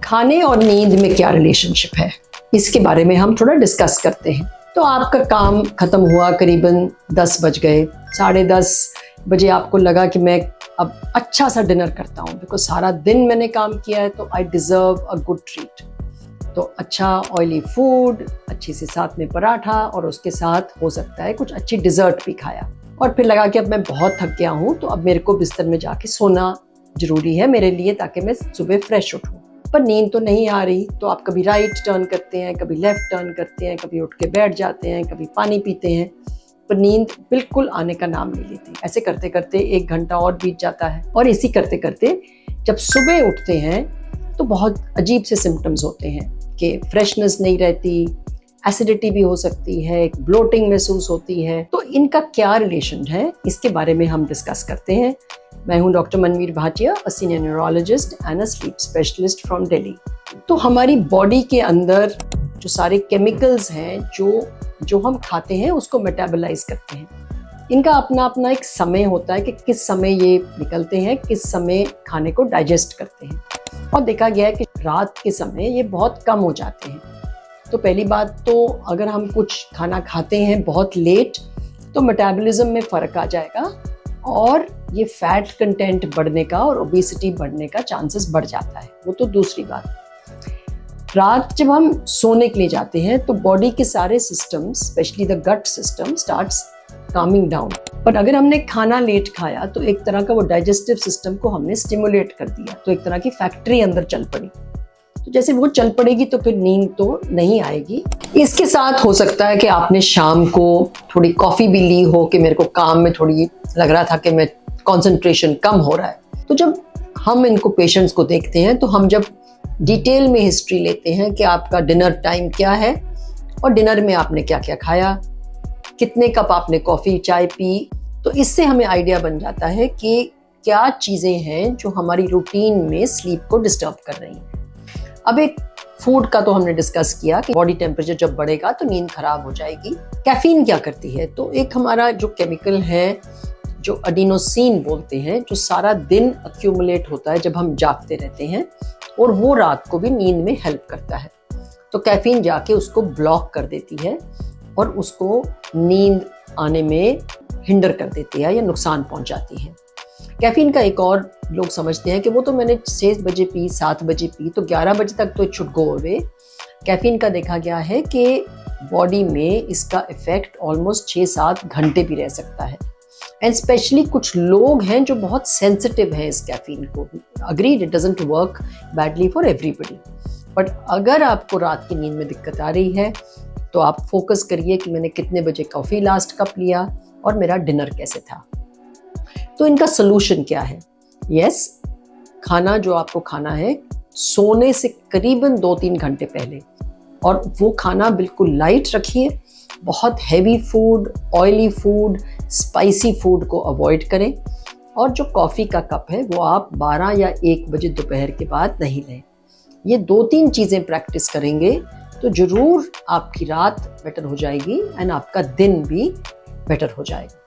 खाने और नींद में क्या रिलेशनशिप है, इसके बारे में हम थोड़ा डिस्कस करते हैं। तो आपका काम खत्म हुआ, करीबन 10 बज गए, 10:30 बजे आपको लगा कि मैं अब अच्छा सा डिनर करता हूँ, बिकॉज सारा दिन मैंने काम किया है, तो I deserve a good treat. तो अच्छा ऑयली फूड, अच्छी से साथ में पराठा, और उसके साथ हो सकता है कुछ अच्छी डिजर्ट भी खाया। और फिर लगा कि अब मैं बहुत थक गया हूँ, तो अब मेरे को बिस्तर में जाके सोना जरूरी है मेरे लिए, ताकि मैं सुबह फ्रेश उठूँ। पर नींद तो नहीं आ रही, तो आप कभी राइट टर्न करते हैं, कभी लेफ्ट टर्न करते हैं, कभी उठ के बैठ जाते हैं, कभी पानी पीते हैं, पर नींद बिल्कुल आने का नाम नहीं लेती। ऐसे करते करते 1 घंटा और बीत जाता है, और इसी करते करते जब सुबह उठते हैं तो बहुत अजीब से सिम्टम्स होते हैं कि फ्रेशनेस नहीं रहती, एसिडिटी भी हो सकती है, एक ब्लोटिंग महसूस होती है। तो इनका क्या रिलेशन है, इसके बारे में हम डिस्कस करते हैं। मैं हूं doctor Manveer Bhatia, a senior neurologist and a sleep specialist from Delhi. तो हमारी बॉडी के अंदर जो सारे केमिकल्स हैं जो हम खाते हैं उसको मेटाबोलाइज करते हैं। इनका अपना अपना एक समय होता है कि किस समय ये निकलते हैं, किस समय खाने को डाइजेस्ट करते हैं। और देखा गया है कि रात के समय ये बहुत कम हो जाते हैं। तो पहली बात तो अगर हम कुछ खाना खाते हैं बहुत लेट, तो मेटाबॉलिज्म में फ़र्क आ जाएगा और ये फैट कंटेंट बढ़ने का और ओबेसिटी बढ़ने का चांसेस बढ़ जाता है। वो तो दूसरी बात। रात जब हम सोने के लिए जाते हैं तो बॉडी के सारे systems, specially the gut system, starts coming down. पर अगर हमने खाना लेट खाया तो एक तरह का वो डाइजेस्टिव सिस्टम को हमने स्टिमुलेट कर दिया, तो एक तरह की फैक्ट्री अंदर चल पड़ी। तो जैसे वो चल पड़ेगी तो फिर नींद तो नहीं आएगी। इसके साथ हो सकता है कि आपने शाम को थोड़ी कॉफ़ी भी ली हो कि मेरे को काम में थोड़ी लग रहा था कि मैं कंसंट्रेशन कम हो रहा है। तो जब हम इनको पेशेंट्स को देखते हैं तो हम जब डिटेल में हिस्ट्री लेते हैं कि आपका डिनर टाइम क्या है और डिनर में आपने क्या क्या खाया, कितने कप आपने कॉफ़ी चाय पी, तो इससे हमें आइडिया बन जाता है कि क्या चीज़ें हैं जो हमारी रूटीन में स्लीप को डिस्टर्ब कर रही हैं। अब एक फूड का तो हमने डिस्कस किया कि बॉडी टेम्परेचर जब बढ़ेगा तो नींद खराब हो जाएगी। कैफीन क्या करती है, तो एक हमारा जो केमिकल है जो एडिनोसिन बोलते हैं, जो सारा दिन अक्यूमुलेट होता है जब हम जागते रहते हैं, और वो रात को भी नींद में हेल्प करता है। तो कैफीन जाके उसको ब्लॉक कर देती है और उसको नींद आने में हिंडर कर देती है या नुकसान पहुंचाती है। कैफीन का एक और लोग समझते हैं कि वो तो मैंने 6 बजे पी, 7 बजे पी, तो 11 बजे तक तो it should go away. Caffeine का देखा गया है कि बॉडी में इसका इफेक्ट ऑलमोस्ट 6-7 घंटे भी रह सकता है। एंड स्पेशली कुछ लोग हैं जो बहुत सेंसिटिव हैं इस कैफीन को। Agreed, it doesn't work badly for everybody, but अगर आपको रात की नींद में दिक्कत आ रही है तो आप फोकस करिए कि मैंने कितने बजे कॉफ़ी लास्ट कप लिया और मेरा डिनर कैसे था। तो इनका सोल्यूशन क्या है? यस, खाना जो आपको खाना है सोने से करीबन 2-3 घंटे पहले, और वो खाना बिल्कुल लाइट रखिए। बहुत heavy food, oily food, spicy food को अवॉइड करें, और जो कॉफ़ी का कप है वो आप 12 या 1 बजे दोपहर के बाद नहीं लें। ये 2-3 चीज़ें प्रैक्टिस करेंगे तो ज़रूर आपकी रात बेटर हो जाएगी एंड आपका दिन भी बेटर हो जाएगा।